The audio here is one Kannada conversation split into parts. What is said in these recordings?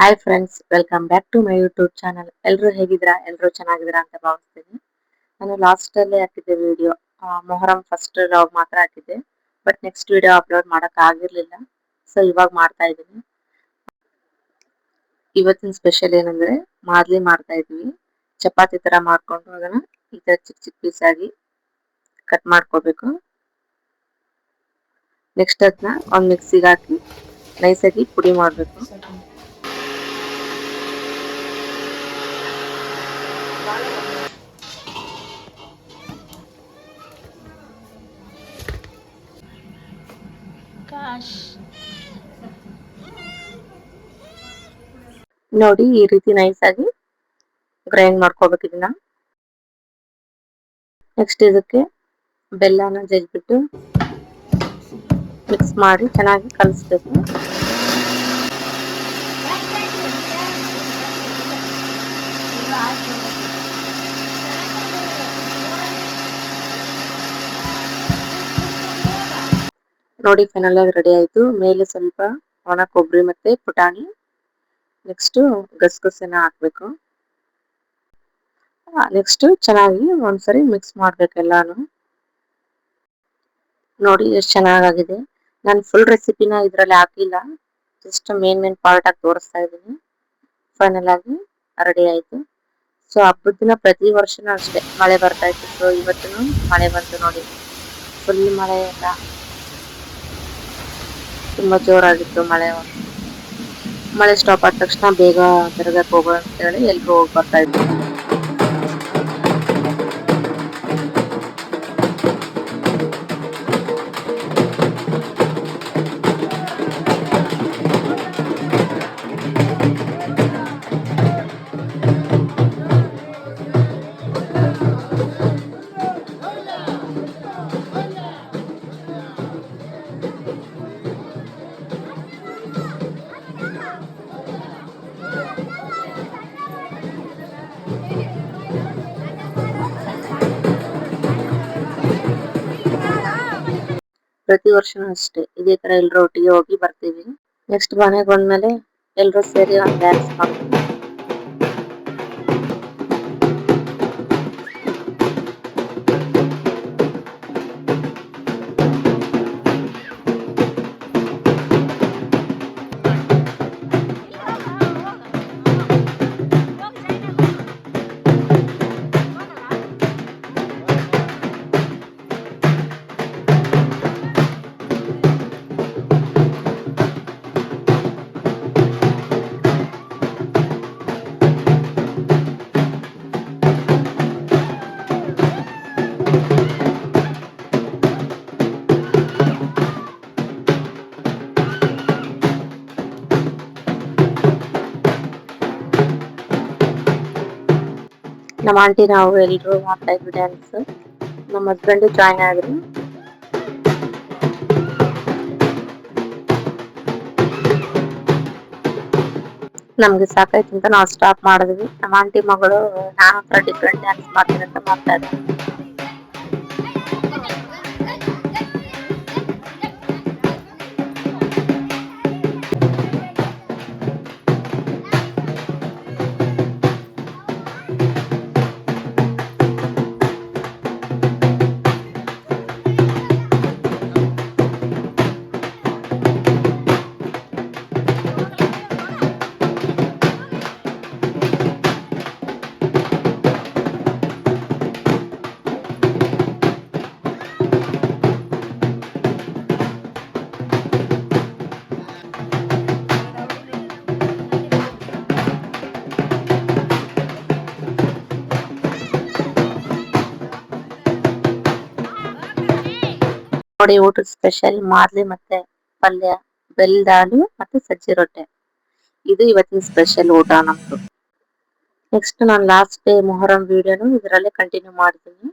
Hi friends, welcome back to my YouTube channel. ಎಲ್ಲರೂ ಹೇಗಿದ್ದೀರಾ? ಎಲ್ಲರೂ ಚೆನ್ನಾಗಿದ್ದೀರಾ ಅಂತ ಭಾವಿಸ್ತೀನಿ. ನಾನು ಲಾಸ್ಟ್ ಅಲ್ಲಿ ಹಾಕಿದ್ದೆ ವಿಡಿಯೋ ಮೊಹರಂ ಫಸ್ಟ್ ವ್ಲಾಗ್ ಮಾತ್ರ ಹಾಕಿದ್ದೆ. ಬಟ್ ನೆಕ್ಸ್ಟ್ ವಿಡಿಯೋ ಅಪ್ಲೋಡ್ ಮಾಡಕ್ ಆಗಿರ್ಲಿಲ್ಲ. ಸೊ ಇವಾಗ ಮಾಡ್ತಾ ಇದ್ದೀನಿ. ಇವತ್ತಿನ ಸ್ಪೆಷಲ್ ಏನಂದ್ರೆ ಮಾದ್ಲಿ ಮಾಡ್ತಾ ಇದ್ವಿ. ಚಪಾತಿ ತರ ಮಾಡ್ಕೊಂಡು ಅದನ್ನ ಈ ತರ ಚಿಕ್ಕ ಚಿಕ್ಕ ಪೀಸ್ ಆಗಿ ಕಟ್ ಮಾಡ್ಕೋಬೇಕು. ನೆಕ್ಸ್ಟ್ ಅದನ್ನ ಒಂದ್ ಮಿಕ್ಸಿಗೆ ಹಾಕಿ ನೈಸಾಗಿ ಪುಡಿ ಮಾಡಬೇಕು. ನೋಡಿ, ಈ ರೀತಿ ನೈಸ್ ಆಗಿ ಗ್ರೈಂಡ್ ಮಾಡ್ಕೋಬೇಕು ಇದನ್ನ. ನೆಕ್ಸ್ಟ್ ಇದಕ್ಕೆ ಬೆಲ್ಲನ ಜಜ್ಬಿಟ್ಟು ಮಿಕ್ಸ್ ಮಾಡಿ ಚೆನ್ನಾಗಿ ಕಲಿಸ್ಬೇಕು. ನೋಡಿ, ಫೈನಲ್ ಆಗಿ ರೆಡಿ ಆಯ್ತು. ಮೇಲೆ ಸ್ವಲ್ಪ ಒಣ ಕೊಬ್ಬರಿ ಮತ್ತೆ ಪುಟಾಣಿ, ನೆಕ್ಸ್ಟ್ ಗಸಗಸೆನ ಹಾಕ್ಬೇಕು. ನೆಕ್ಸ್ಟ್ ಚೆನ್ನಾಗಿ ಒಂದ್ಸರಿ ಮಿಕ್ಸ್ ಮಾಡ್ಬೇಕು ಎಲ್ಲಾನು. ನೋಡಿ ಎಷ್ಟು ಚೆನ್ನಾಗಿದೆ. ನಾನು ಫುಲ್ ರೆಸಿಪಿನ ಇದ್ರಲ್ಲಿ ಹಾಕಿಲ್ಲ, ಜಸ್ಟ್ ಮೇನ್ ಪಾರ್ಟ್ ಆಗಿ ತೋರಿಸ್ತಾ ಇದ್ದೀನಿ. ಫೈನಲ್ ಆಗಿ ರೆಡಿ ಆಯ್ತು. ಸೊ ಹಬ್ಬದ ದಿನ ಪ್ರತಿ ವರ್ಷನೂ ಅಷ್ಟೇ ಮಳೆ ಬರ್ತಾ ಇತ್ತು. ಸೊ ಇವತ್ತು ಮಳೆ ಬಂತು ನೋಡಿ, ಫುಲ್ ಮಳೆ ಎಲ್ಲ ತುಂಬಾ ಜೋರಾಗಿತ್ತು ಮಳೆ. ಮಳೆ ಸ್ಟಾಪ್ ಆದ ತಕ್ಷಣ ಬೇಗ ತಿರ್ಗಕ್ಕೆ ಹೋಗೋ ಅಂತ ಹೇಳಿ ಎಲ್ರು ಹೋಗಿ ಬರ್ತಾ ಇದ್ರು. ಪ್ರತಿ ವರ್ಷನೂ ಅಷ್ಟೇ ಇದೇ ತರ ಎಲ್ರು ಒಟ್ಟಿಗೆ ಹೋಗಿ ಬರ್ತೀವಿ. ನೆಕ್ಸ್ಟ್ ಮನೆಗೆ ಬಂದ್ಮೇಲೆ ಎಲ್ರು ಸೇರಿ ಒಂದು ಡ್ಯಾನ್ಸ್ ಮಾಡ್ತೀವಿ. ನಮ್ಮ ಆಂಟಿ ನಾವು ಎಲ್ರು ಮಾಡ್ತಾ ಇದ್ವಿ ಡ್ಯಾನ್ಸ್. ನಮ್ಮ ಹಸ್ಬೆಂಡ್ ಜಾಯ್ನ್ ಆದ್ರು. ನಮ್ಗೆ ಸಾಕಾಯ್ತು ಅಂತ ನಾವು ಸ್ಟಾಪ್ ಮಾಡಿದ್ವಿ. ನಮ್ಮ ಆಂಟಿ ಮಗಳು ನಾನು ಡಿಫ್ರೆಂಟ್ ಡ್ಯಾನ್ಸ್ ಮಾಡ್ತೀನಿ ಅಂತ ಮಾಡ್ತಾ ಇದ್ವಿ. ನೋಡಿ, ಊಟದ ಸ್ಪೆಷಲ್ ಮಾದ್ಲಿ ಮತ್ತೆ ಪಲ್ಯ, ಬೆಲ್ದಾಲು ಮತ್ತೆ ಸಜ್ಜಿ ರೊಟ್ಟೆ. ಇದು ಇವತ್ತಿನ ಸ್ಪೆಷಲ್ ಊಟ ನಮ್ದು. ನೆಕ್ಸ್ಟ್ ನಾನು ಲಾಸ್ಟ್ ಡೇ ಮೊಹರಂ ವಿಡಿಯೋನು ಇದರಲ್ಲೇ ಕಂಟಿನ್ಯೂ ಮಾಡ್ತೀನಿ.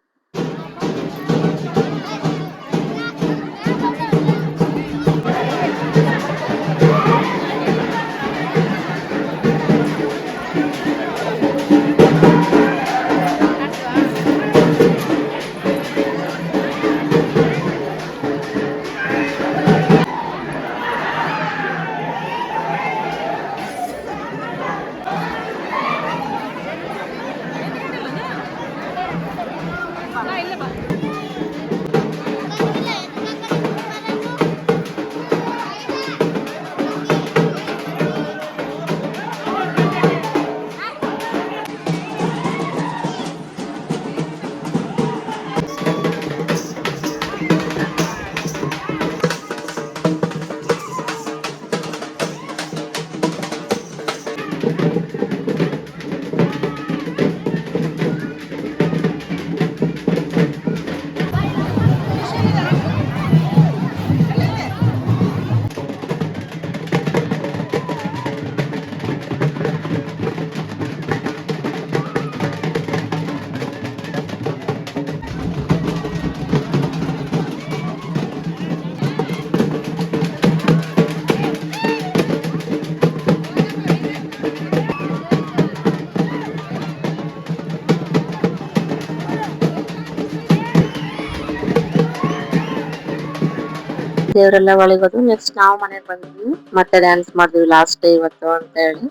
ದೇವರೆಲ್ಲ ಒಳಗೋದು. ನೆಕ್ಸ್ಟ್ ನಾವು ಮನೆಗೆ ಬಂದ್ವಿ, ಮತ್ತೆ ಡ್ಯಾನ್ಸ್ ಮಾಡಿದ್ವಿ ಲಾಸ್ಟ್ ಡೇ ಇವತ್ತು ಅಂತ ಹೇಳಿ.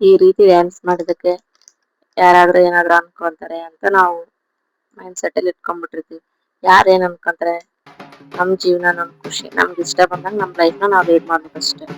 ಈ ರೀತಿ ಡ್ಯಾನ್ಸ್ ಮಾಡಿದಕ್ಕೆ ಯಾರಾದ್ರೂ ಏನಾದ್ರು ಅನ್ಕೊಂತಾರೆ ಅಂತ ನಾವು ಮೈಂಡ್ ಸೆಟ್ ಅಲ್ಲಿ ಇಟ್ಕೊಂಡ್ಬಿಟ್ಟಿರ್ತೀವಿ. ಯಾರು ಏನ್ ಅನ್ಕೊಂತಾರೆ, ನಮ್ ಜೀವನ ನಮ್ ಖುಷಿ, ನಮ್ಗೆ ಇಷ್ಟ ಬಂದಂಗ ನಮ್ ಲೈಫ್ ನ ನಾವ್ ಲೀಡ್ ಮಾಡ್ಬೇಕಷ್ಟೇ.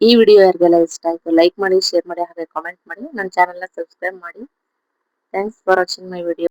ಈ ವಿಡಿಯೋ ಯಾರಿಗೆಲ್ಲ ಇಷ್ಟ ಆಯ್ತು ಲೈಕ್ ಮಾಡಿ, ಶೇರ್ ಮಾಡಿ, ಹಾಗೆ ಕಾಮೆಂಟ್ ಮಾಡಿ. ನನ್ನ ಚಾನೆಲ್ ನ ಸಬ್ಸ್ಕ್ರೈಬ್ ಮಾಡಿ. Thanks for watching my video.